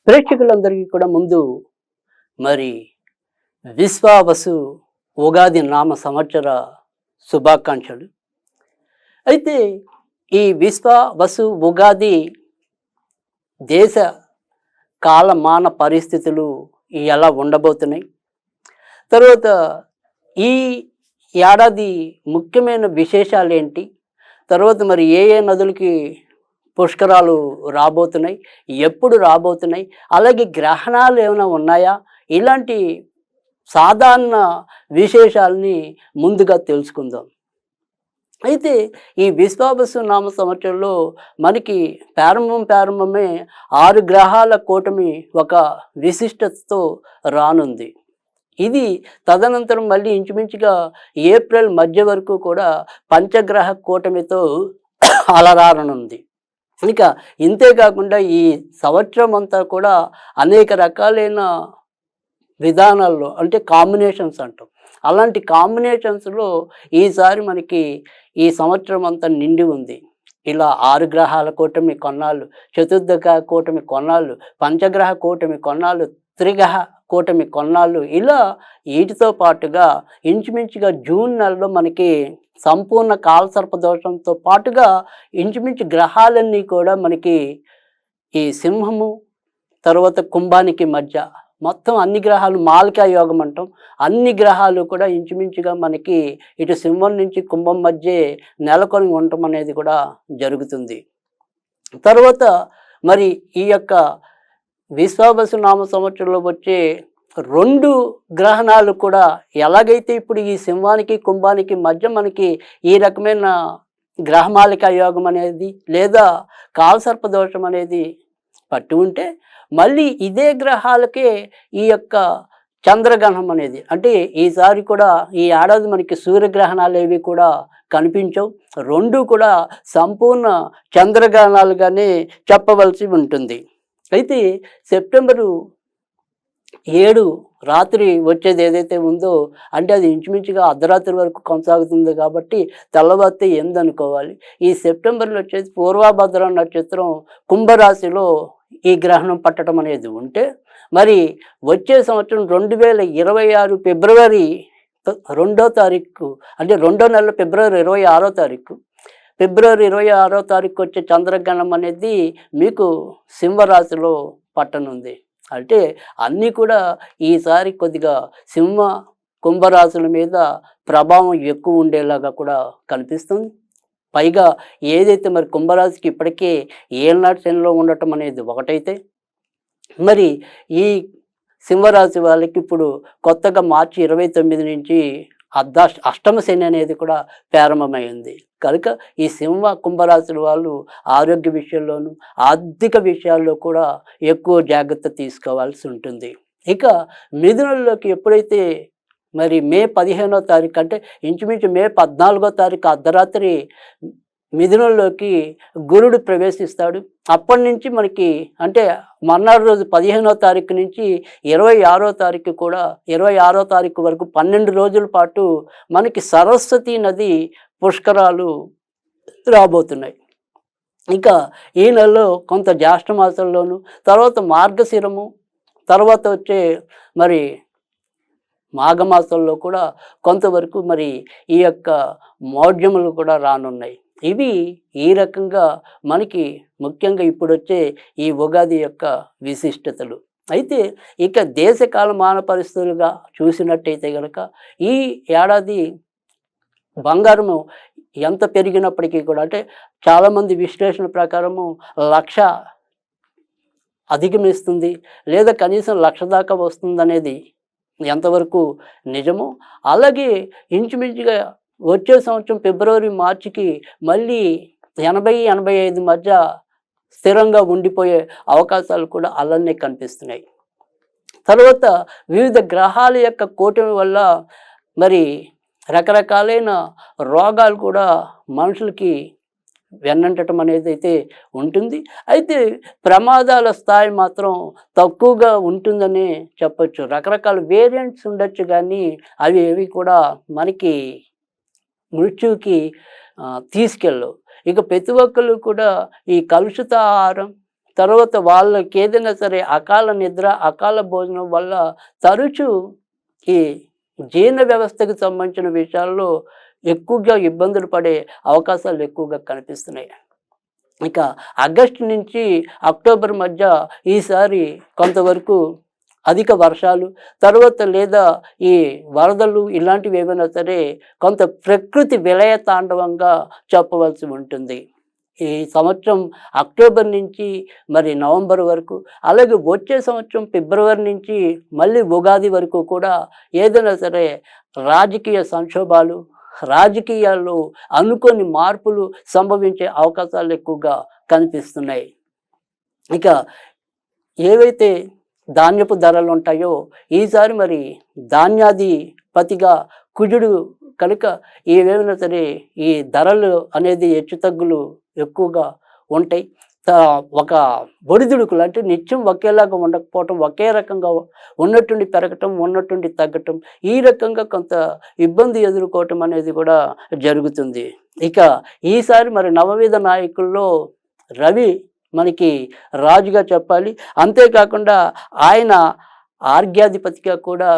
ప్రేక్షకులందరికీ కూడా ముందు మరి విశ్వావసు ఉగాది నామ సంవత్సర శుభాకాంక్షలు. అయితే ఈ విశ్వావసు ఉగాది దేశ కాలమాన పరిస్థితులు ఎలా ఉండబోతున్నాయి, తర్వాత ఈ ఏడాది ముఖ్యమైన విశేషాలు ఏంటి, తర్వాత మరి ఏ ఏ నదులకి పుష్కరాలు రాబోతున్నాయి, ఎప్పుడు రాబోతున్నాయి, అలాగే గ్రహణాలు ఏమైనా ఉన్నాయా, ఇలాంటి సాధారణ విశేషాలని ముందుగా తెలుసుకుందాం. అయితే ఈ విశ్వావసు నామ సంవత్సరంలో మనకి ప్రారంభమే 6 గ్రహాల కూటమి ఒక విశిష్టతతో రానుంది. ఇది తదనంతరం మళ్ళీ ఇంచుమించుగా ఏప్రిల్ మధ్య వరకు కూడా పంచగ్రహ కూటమితో అలరారనుంది. ఇక ఇంతే కాకుండా ఈ సంవత్సరం అంతా కూడా అనేక రకాలైన విధానాల్లో అంటే కాంబినేషన్స్ అంటాం. అలాంటి కాంబినేషన్స్లో ఈసారి మనకి ఈ సంవత్సరం అంతా నిండి ఉంది. ఇలా 6 గ్రహాల కూటమి కొన్నాళ్ళు, చతుర్గ్రహ కూటమి కొన్నాళ్ళు, పంచగ్రహ కూటమి కొన్నాళ్ళు, త్రిగ్రహ కూటమి కొన్నాళ్ళు, ఇలా వీటితో పాటుగా ఇంచుమించుగా జూన్ నెలలో మనకి సంపూర్ణ కాలసర్ప దోషంతో పాటుగా ఇంచుమించు గ్రహాలన్నీ కూడా మనకి ఈ సింహము తర్వాత కుంభానికి మధ్య మొత్తం అన్ని గ్రహాలు మాలికా యోగం అంటాం. అన్ని గ్రహాలు కూడా ఇంచుమించుగా మనకి ఇటు సింహం నుంచి కుంభం మధ్య నెలకొని ఉండటం అనేది కూడా జరుగుతుంది. తర్వాత మరి ఈ యొక్క విశ్వావసు నామ సంవత్సరంలో వచ్చే 2 గ్రహణాలు కూడా ఎలాగైతే ఇప్పుడు ఈ సింహానికి కుంభానికి మధ్య మనకి ఈ రకమైన గ్రహమాలిక యోగం అనేది లేదా కాలసర్ప దోషం అనేది పట్టి ఉంటే, మళ్ళీ ఇదే గ్రహాలకే ఈ యొక్క చంద్రగ్రహణం అనేది, అంటే ఈసారి కూడా ఈ ఏడాది మనకి సూర్యగ్రహణాలు ఏవి కూడా కనిపించవు. 2 కూడా సంపూర్ణ చంద్రగ్రహణాలుగానే చెప్పవలసి ఉంటుంది. అయితే సెప్టెంబరు 7 రాత్రి వచ్చేది ఏదైతే ఉందో, అంటే అది ఇంచుమించుగా అర్ధరాత్రి వరకు కొనసాగుతుంది కాబట్టి తెల్లవారితే 8 అనుకోవాలి. ఈ సెప్టెంబర్లో వచ్చేసి పూర్వభద్ర నక్షత్రం కుంభరాశిలో ఈ గ్రహణం పట్టడం అనేది ఉంటే, మరి వచ్చే సంవత్సరం 2026 ఫిబ్రవరి 2వ తారీఖు, అంటే 2వ నెల ఫిబ్రవరి 26వ తారీఖు, ఫిబ్రవరి 26వ తారీఖు వచ్చే చంద్రగ్రహణం అనేది మీకు సింహరాశిలో పట్టనుంది. అంటే అన్నీ కూడా ఈసారి కొద్దిగా సింహ కుంభరాశుల మీద ప్రభావం ఎక్కువ ఉండేలాగా కూడా కనిపిస్తుంది. పైగా ఏదైతే మరి కుంభరాశికి ఇప్పటికే ఏళ్ళనాటి శనిలో ఉండటం అనేది ఒకటైతే, మరి ఈ సింహరాశి వాళ్ళకి ఇప్పుడు కొత్తగా మార్చి 29 నుంచి అష్టమ శని అనేది కూడా ప్రారంభమైంది. కనుక ఈ సింహ కుంభరాశుల వాళ్ళు ఆరోగ్య విషయంలోనూ ఆర్థిక విషయాల్లో కూడా ఎక్కువ జాగ్రత్త తీసుకోవాల్సి ఉంటుంది. ఇక మిథునంలోకి ఎప్పుడైతే మరి మే 15వ తారీఖు, అంటే ఇంచుమించు మే 14వ తారీఖు అర్ధరాత్రి మిథునంలోకి గురుడు ప్రవేశిస్తాడు. అప్పటి నుంచి మనకి అంటే మర్నాడు రోజు 15వ తారీఖు నుంచి 26వ తారీఖు కూడా 26వ తారీఖు వరకు 12 రోజుల పాటు మనకి సరస్వతి నది పుష్కరాలు రాబోతున్నాయి. ఇక ఈ నెలలో కొంత జ్యేష్ఠ మాసంలోను, తర్వాత మార్గశిరము, తర్వాత వచ్చే మరి మాఘమాసంలో కూడా కొంతవరకు మరి ఈ యొక్క మౌఢ్యములు కూడా రానున్నాయి. ఇవి ఈ రకంగా మనకి ముఖ్యంగా ఇప్పుడు వచ్చే ఈ ఉగాది యొక్క విశిష్టతలు. అయితే ఇక దేశ కాలమాన పరిస్థితులుగా చూసినట్టయితే కనుక ఈ ఏడాది బంగారము ఎంత పెరిగినప్పటికీ కూడా, అంటే చాలామంది విశ్లేషణ ప్రకారము 1,00,000 అధిగమిస్తుంది లేదా కనీసం 1,00,000 దాకా వస్తుందనేది ఎంతవరకు నిజమో, అలాగే ఇంచుమించుగా వచ్చే సంవత్సరం ఫిబ్రవరి మార్చికి మళ్ళీ 80-85 మధ్య స్థిరంగా ఉండిపోయే అవకాశాలు కూడా అలానే కనిపిస్తున్నాయి. తర్వాత వివిధ గ్రహాల యొక్క కూటమి వల్ల మరి రకరకాలైన రోగాలు కూడా మనుషులకి వెన్నంటడం అనేది అయితే ఉంటుంది. అయితే ప్రమాదాల స్థాయి మాత్రం తక్కువగా ఉంటుందని చెప్పచ్చు. రకరకాల వేరియంట్స్ ఉండొచ్చు కానీ అవి ఏవి కూడా మనకి మృత్యువుకి తీసుకెళ్ళవు. ఇక ప్రతి ఒక్కళ్ళు కూడా ఈ కలుషిత ఆహారం, తర్వాత వాళ్ళకి ఏదైనా సరే అకాల నిద్ర, అకాల భోజనం వల్ల తరచూ ఈ జీర్ణ వ్యవస్థకు సంబంధించిన విషయాల్లో ఎక్కువగా ఇబ్బందులు పడే అవకాశాలు ఎక్కువగా కనిపిస్తున్నాయి. ఇక ఆగస్టు నుంచి అక్టోబర్ మధ్య ఈసారి కొంతవరకు అధిక వర్షాలు, తర్వాత లేదా ఈ వరదలు ఇలాంటివి ఏమైనా సరే కొంత ప్రకృతి విలయ తాండవంగా చెప్పవలసి ఉంటుంది. ఈ సంవత్సరం అక్టోబర్ నుంచి మరి నవంబర్ వరకు, అలాగే వచ్చే సంవత్సరం ఫిబ్రవరి నుంచి మళ్ళీ ఉగాది వరకు కూడా ఏదైనా సరే రాజకీయ సంక్షోభాలు, రాజకీయాల్లో అనుకోని మార్పులు సంభవించే అవకాశాలు ఎక్కువగా కనిపిస్తున్నాయి. ఇక ఏవైతే ధాన్యపు ధరలు ఉంటాయో ఈసారి మరి ధాన్యాధిపతిగా కుజుడు కనుక ఏవేమైనా సరే ఈ ధరలు అనేది హెచ్చుతగ్గులు ఎక్కువగా ఉంటాయి. ఒక ఒడిదుడుకులు అంటే నిత్యం ఒకేలాగా ఉండకపోవటం, ఒకే రకంగా ఉన్నట్టుండి పెరగటం, ఉన్నట్టుండి తగ్గటం, ఈ రకంగా కొంత ఇబ్బంది ఎదుర్కోవటం అనేది కూడా జరుగుతుంది. ఇక ఈసారి మరి నవవిధ నాయకుల్లో రవి మనకి రాజుగా చెప్పాలి. అంతేకాకుండా ఆయన ఆర్ఘ్యాధిపతిగా కూడా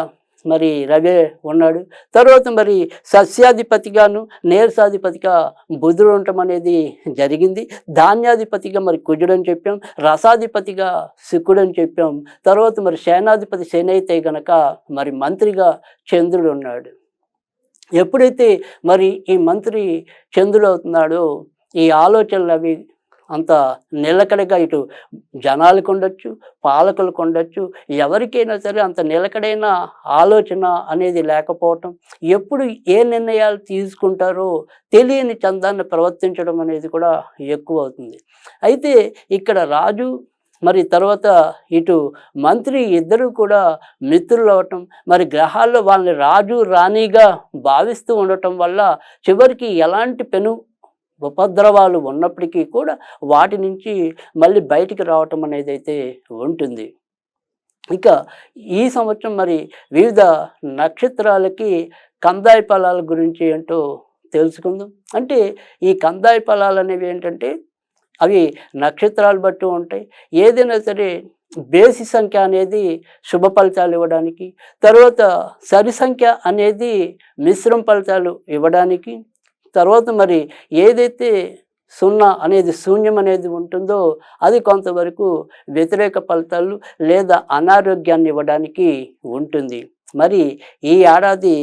మరి రవే ఉన్నాడు. తర్వాత మరి సస్యాధిపతిగాను, నీరసాధిపతిగా బుధుడు ఉండటం అనేది జరిగింది. ధాన్యాధిపతిగా మరి కుజుడు అని చెప్పాం, రసాధిపతిగా శుక్రుడు అని చెప్పాం. తర్వాత మరి సేనాధిపతి శని అయితే గనక మరి మంత్రిగా చంద్రుడు ఉన్నాడు. ఎప్పుడైతే మరి ఈ మంత్రి చంద్రుడు అవుతున్నాడో ఈ ఆలోచనలు అవి అంత నిలకడగా ఇటు జనాలకు ఉండొచ్చు, పాలకులకు ఉండొచ్చు, ఎవరికైనా సరే అంత నిలకడైన ఆలోచన అనేది లేకపోవటం, ఎప్పుడు ఏ నిర్ణయాలు తీసుకుంటారో తెలియని చందాన్ని ప్రవర్తించడం అనేది కూడా ఎక్కువ అవుతుంది. అయితే ఇక్కడ రాజు మరి తర్వాత ఇటు మంత్రి ఇద్దరు కూడా మిత్రులు అవటం, మరి గ్రహాల్లో వాళ్ళని రాజు రాణిగా భావిస్తూ ఉండటం వల్ల చివరికి ఎలాంటి ఉపద్రవాలు ఉన్నప్పటికీ కూడా వాటి నుంచి మళ్ళీ బయటికి రావటం అనేది అయితే ఉంటుంది. ఇక ఈ సంవత్సరం మరి వివిధ నక్షత్రాలకి కందాయ ఫలాల గురించి ఏంటో తెలుసుకుందాం. అంటే ఈ కందాయ ఫలాలు అనేవి ఏంటంటే అవి నక్షత్రాలు బట్టి ఉంటాయి. ఏదైనా సరే బేసి సంఖ్య అనేది శుభ ఫలితాలు ఇవ్వడానికి, తర్వాత సరి సంఖ్య అనేది మిశ్రమ ఫలితాలు ఇవ్వడానికి, తర్వాత మరి ఏదైతే 0 అనేది శూన్యం అనేది ఉంటుందో అది కొంతవరకు వ్యతిరేక ఫలితాలు లేదా అనారోగ్యాన్ని ఇవ్వడానికి ఉంటుంది. మరి ఈ ఏడాది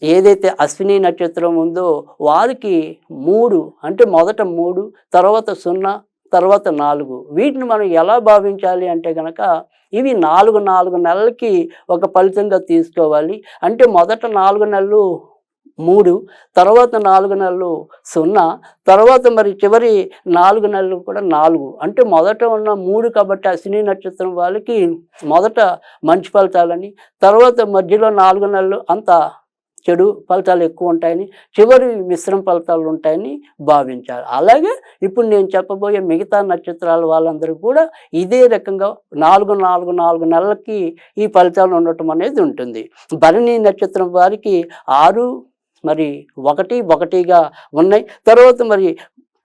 ఏదైతే అశ్విని నక్షత్రం ఉందో వారికి 3 అంటే మొదట 3, తర్వాత 0, తర్వాత 4 వీటిని మనం ఎలా భావించాలి అంటే కనుక ఇవి 4 నెలలకి ఒక ఫలితంగా తీసుకోవాలి. అంటే మొదట 4 నెలలు 3, తర్వాత 4 నెలలు 0, తర్వాత మరి చివరి 4 నెలలు కూడా 4. అంటే మొదట ఉన్న 3 కాబట్టి అశ్విని నక్షత్రం వాళ్ళకి మొదట మంచి ఫలితాలని, తర్వాత మధ్యలో 4 నెలలు అంత చెడు ఫలితాలు ఎక్కువ ఉంటాయని, చివరి మిశ్రమ ఫలితాలు ఉంటాయని భావించాలి. అలాగే ఇప్పుడు నేను చెప్పబోయే మిగతా నక్షత్రాల వాళ్ళందరూ కూడా ఇదే రకంగా 4 నెలలకి ఈ ఫలితాలు ఉండటం అనేది ఉంటుంది. భరణి నక్షత్రం వారికి 6 మరి 1 ఉన్నాయి. తర్వాత మరి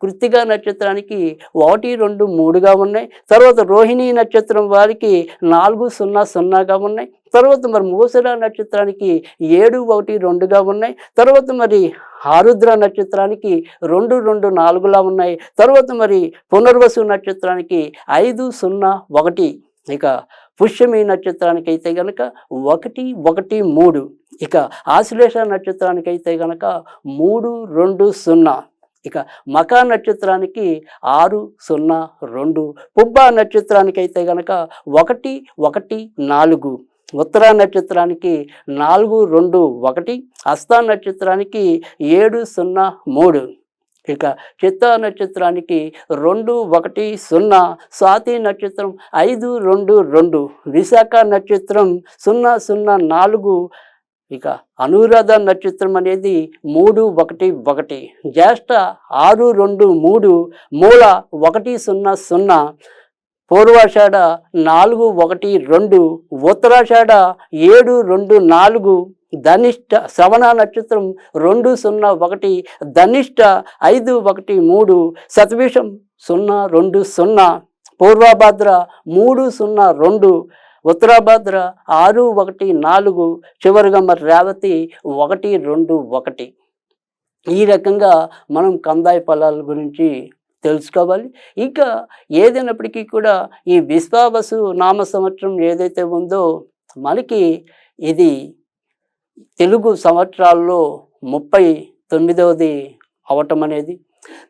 కృత్తిక నక్షత్రానికి 1, 2, 3గా ఉన్నాయి. తర్వాత రోహిణి నక్షత్రం వారికి 4, 0, 0గా ఉన్నాయి. తర్వాత మరి మూసర నక్షత్రానికి 7, 1, 2గా ఉన్నాయి. తర్వాత మరి ఆరుద్ర నక్షత్రానికి 2, 2, 4లా ఉన్నాయి. తర్వాత మరి పునర్వసు నక్షత్రానికి 5, 0, 1. ఇక పుష్యమి నక్షత్రానికి అయితే గనక 1, 1, 3. ఇక ఆశ్లేష నక్షత్రానికి అయితే గనక 3, 2, 0. ఇక మకా నక్షత్రానికి 6, 0, 2. పుబ్బ నక్షత్రానికి అయితే గనక 1, 1, 4. ఉత్తర నక్షత్రానికి 4, 2, 1. హస్త నక్షత్రానికి 7, 0, 3. ఇక చిత్తా నక్షత్రానికి 2, 1, 0. స్వాతి నక్షత్రం 5, 2, 2. విశాఖ నక్షత్రం 0, 0, 4. ఇక అనురాధ నక్షత్రం అనేది 3, 1, 1. జ్యేష్ఠ 6, 2, 3. మూల 1, 0, 0. పూర్వాషాఢ 4, 1, 2. ఉత్తరాషాఢ 7, 2, 4. ధనిష్ట శ్రవణ నక్షత్రం 2, 0, 1. ధనిష్ట 5, 1, 3. శతభిషం 0, 2, 0. పూర్వభద్ర 302, ఉత్తరాభద్ర 614, చివరిగా మరి రేవతి 121. ఈ రకంగా మనం కందాయ ఫలాల గురించి తెలుసుకోవాలి. ఇంకా ఏదైనప్పటికీ కూడా ఈ విశ్వావసు నామ సంవత్సరం ఏదైతే ఉందో మనకి ఇది తెలుగు సంవత్సరాల్లో 39వది అవటం అనేది.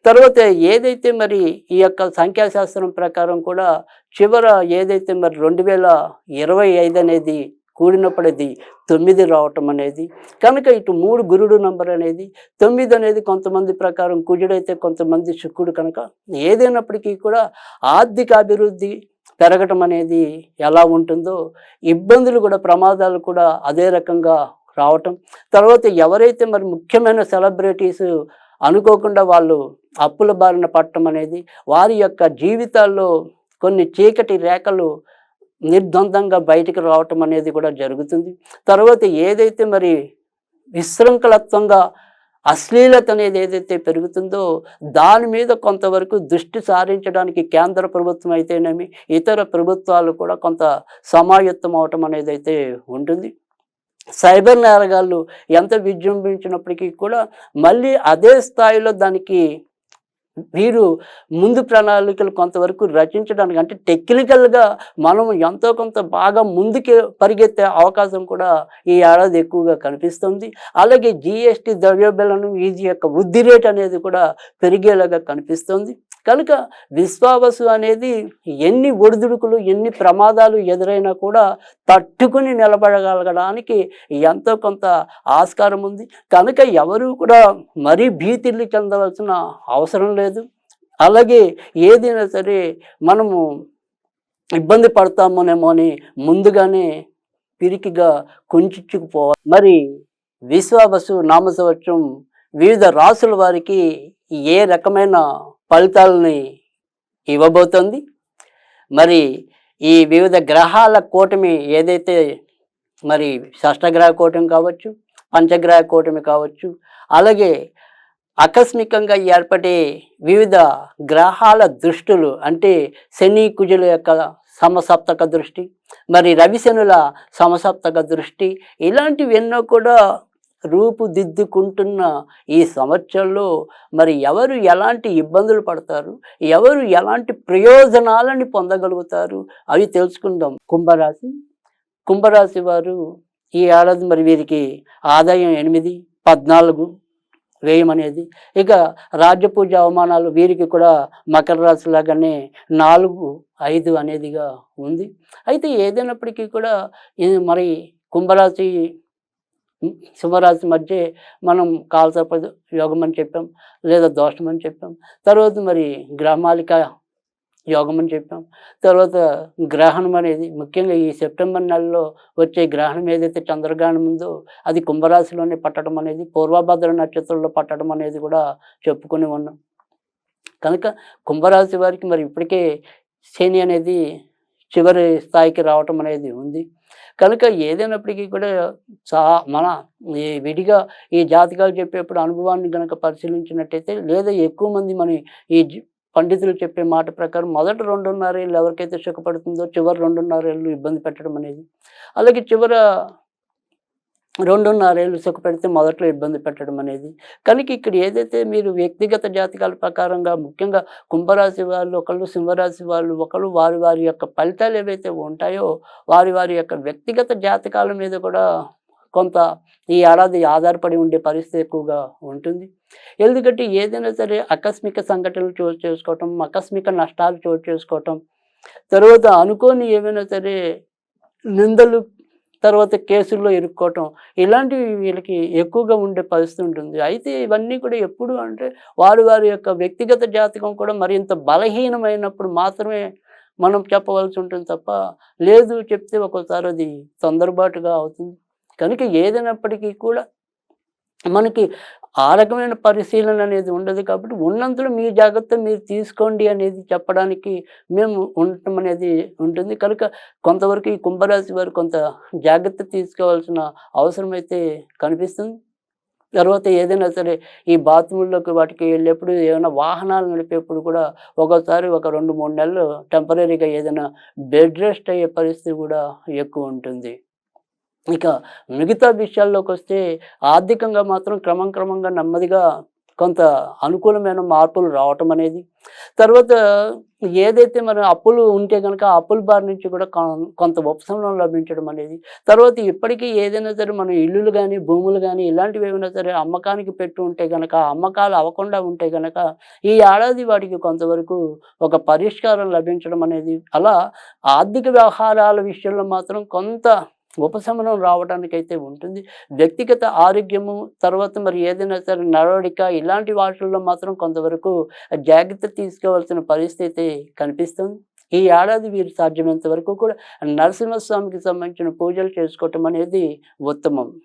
తర్వాత ఏదైతే మరి ఈ యొక్క సంఖ్యాశాస్త్రం ప్రకారం కూడా చివర ఏదైతే మరి 2025 అనేది కూడినప్పుడు అది 9 రావటం అనేది. కనుక ఇటు 3 గురుడు నంబర్ అనేది, 9 అనేది కొంతమంది ప్రకారం కుజుడైతే కొంతమంది శుక్రుడు. కనుక ఏదైనప్పటికీ కూడా ఆర్థిక అభివృద్ధి పెరగటం అనేది ఎలా ఉంటుందో ఇబ్బందులు కూడా, ప్రమాదాలు కూడా అదే రకంగా రావటం. తర్వాత ఎవరైతే మరి ముఖ్యమైన సెలబ్రిటీస్ అనుకోకుండా వాళ్ళు అప్పుల బారిన పడటం అనేది, వారి యొక్క జీవితాల్లో కొన్ని చీకటి రేఖలు నిర్ద్వందంగా బయటికి రావటం అనేది కూడా జరుగుతుంది. తర్వాత ఏదైతే మరి విశృంఖలత్వంగా అశ్లీలత అనేది ఏదైతే పెరుగుతుందో దాని మీద కొంతవరకు దృష్టి సారించడానికి కేంద్ర ప్రభుత్వం అయితేనేమి ఇతర ప్రభుత్వాలు కూడా కొంత సమాయత్తం అవటం అనేది అయితే ఉంటుంది. సైబర్ నేరగాళ్ళు ఎంత విజృంభించినప్పటికీ కూడా మళ్ళీ అదే స్థాయిలో దానికి వీరు ముందు ప్రణాళికలు కొంతవరకు రచించడానికి, అంటే టెక్నికల్గా మనం ఎంతో కొంత బాగా ముందుకు పరిగెత్తే అవకాశం కూడా ఈ ఏడాది ఎక్కువగా కనిపిస్తుంది. అలాగే GST ద్రవ్యోల్బణం వీటి యొక్క వృద్ధి రేట్ అనేది కూడా పెరిగేలాగా కనిపిస్తుంది. కనుక విశ్వావసు అనేది ఎన్ని ఒడిదుడుకులు, ఎన్ని ప్రమాదాలు ఎదురైనా కూడా తట్టుకుని నిలబడగలగడానికి ఎంతో కొంత ఆస్కారం ఉంది. కనుక ఎవరు కూడా మరీ భీతిల్లి చెందవలసిన అవసరం లేదు. అలాగే ఏదైనా సరే మనము ఇబ్బంది పడతామోనేమో అని ముందుగానే పిరికిగా కుంచుకుపోవాలి. మరి విశ్వావసు నామ సంవత్సరం వివిధ రాసుల వారికి ఏ రకమైన ఫలితాలని ఇవ్వబోతోంది? మరి ఈ వివిధ గ్రహాల కూటమి ఏదైతే మరి షష్టగ్రహ కూటమి కావచ్చు, పంచగ్రహ కూటమి కావచ్చు, అలాగే ఆకస్మికంగా ఏర్పడే వివిధ గ్రహాల దృష్టులు, అంటే శని కుజుల యొక్క సమసప్తక దృష్టి, మరి రవిశనుల సమసప్తక దృష్టి, ఇలాంటివి ఎన్నో కూడా రూపుదిద్దుకుంటున్న ఈ సంవత్సరంలో మరి ఎవరు ఎలాంటి ఇబ్బందులు పడతారు, ఎవరు ఎలాంటి ప్రయోజనాలని పొందగలుగుతారు అవి తెలుసుకుందాం. కుంభరాశి వారు ఈ ఏడాది మరి వీరికి ఆదాయం 8, 14 వ్యయం అనేది. ఇక రాజ్యపూజ అవమానాలు వీరికి కూడా మకర రాశి లాగానే 4, 5 అనేదిగా ఉంది. అయితే ఏదైనప్పటికీ కూడా మరి కుంభరాశి సింహరాశి మధ్య మనం కాలసర్ప యోగం అని చెప్పాం, లేదా దోషం అని చెప్పాం. తర్వాత మరి గ్రహమాలిక యోగం అని చెప్పాం. తర్వాత గ్రహణం అనేది ముఖ్యంగా ఈ సెప్టెంబర్ నెలలో వచ్చే గ్రహణం ఏదైతే చంద్రగ్రహణం ఉందో అది కుంభరాశిలోనే పట్టడం అనేది, పూర్వభద్ర నక్షత్రంలో పట్టడం అనేది కూడా చెప్పుకొని ఉన్నాం. కనుక కుంభరాశి వారికి మరి ఇప్పటికే శని అనేది చివరి స్థాయికి రావటం అనేది ఉంది. కనుక ఏదైనప్పటికీ కూడా మన ఈ విడిగా ఈ జాతకాలు చెప్పేప్పుడు అనుభవాన్ని కనుక పరిశీలించినట్టయితే, లేదా ఎక్కువ మంది మన ఈ పండితులు చెప్పే మాట ప్రకారం మొదట 2.5 ఏళ్ళు ఎవరికైతే సుఖపడుతుందో చివరి 2.5 ఏళ్ళు ఇబ్బంది పెట్టడం అనేది, అలాగే చివర 2.5 ఏళ్ళు సుఖపెడితే మొదట్లో ఇబ్బంది పెట్టడం అనేది. కనుక ఇక్కడ ఏదైతే మీరు వ్యక్తిగత జాతకాల ప్రకారంగా ముఖ్యంగా కుంభరాశి వాళ్ళు ఒకళ్ళు, సింహరాశి వాళ్ళు ఒకళ్ళు, వారి వారి యొక్క ఫలితాలు ఏవైతే ఉంటాయో వారి వారి యొక్క వ్యక్తిగత జాతకాల మీద కూడా కొంత ఈ ఏడాది ఆధారపడి ఉండే పరిస్థితి ఎక్కువగా ఉంటుంది. ఎందుకంటే ఏదైనా సరే ఆకస్మిక సంఘటనలు చోటు చేసుకోవటం, ఆకస్మిక నష్టాలు చోటు చేసుకోవటం, తర్వాత అనుకోని ఏమైనా సరే నిందలు, తర్వాత కేసుల్లో ఇరుక్కోవటం, ఇలాంటివి వీళ్ళకి ఎక్కువగా ఉండే పరిస్థితి ఉంటుంది. అయితే ఇవన్నీ కూడా ఎప్పుడు అంటే వారి వారి యొక్క వ్యక్తిగత జాతకం కూడా మరింత బలహీనమైనప్పుడు మాత్రమే మనం చెప్పవలసి ఉంటుంది తప్ప, లేదు చెప్తే ఒక్కోసారి అది తొందరపాటుగా అవుతుంది. కనుక ఏదైనప్పటికీ కూడా మనకి ఆ రకమైన పరిశీలన అనేది ఉండదు. కాబట్టి ఉన్నంతలో మీ జాగ్రత్త మీరు తీసుకోండి అనేది చెప్పడానికి మేము ఉండటం అనేది ఉంటుంది. కనుక కొంతవరకు ఈ కుంభరాశి వారు కొంత జాగ్రత్త తీసుకోవాల్సిన అవసరం అయితే కనిపిస్తుంది. తర్వాత ఏదైనా సరే ఈ బాత్రూంలోకి వాటికి వెళ్ళేప్పుడు ఏమైనా వాహనాలు నడిపేప్పుడు కూడా ఒక్కోసారి ఒక 2, 3 నెలలు టెంపరరీగా ఏదైనా బెడ్ రెస్ట్ అయ్యే పరిస్థితి కూడా ఎక్కువ ఉంటుంది. ఇక మిగతా విషయాల్లోకొస్తే ఆర్థికంగా మాత్రం క్రమంగా నెమ్మదిగా కొంత అనుకూలమైన మార్పులు రావటం అనేది. తర్వాత ఏదైతే మన అప్పులు ఉంటే గనక ఆ అప్పుల బారి నుంచి కూడా కొంత ఉపశమనం లభించడం అనేది. తర్వాత ఇప్పటికీ ఏదైనా సరే మనం ఇల్లులు గానీ, భూములు గానీ ఇలాంటివి ఏమైనా సరే అమ్మకానికి పెట్టి ఉంటే గనక, అమ్మకాలు అవ్వకుండా ఉంటే గనక ఈ ఏడాది వాటికి కొంతవరకు ఒక పరిష్కారం లభించడం అనేది. అలా ఆర్థిక వ్యవహారాల విషయంలో మాత్రం కొంత ఉపశమనం రావడానికైతే ఉంటుంది. వ్యక్తిగత ఆరోగ్యము, తర్వాత మరి ఏదైనా సరే నడవడిక ఇలాంటి వాటిల్లో మాత్రం కొంతవరకు జాగ్రత్త తీసుకోవాల్సిన పరిస్థితి కనిపిస్తుంది. ఈ ఏడాది వీరు సాధ్యమైనంత వరకు కూడా నరసింహస్వామికి సంబంధించిన పూజలు చేసుకోవటం అనేది ఉత్తమం.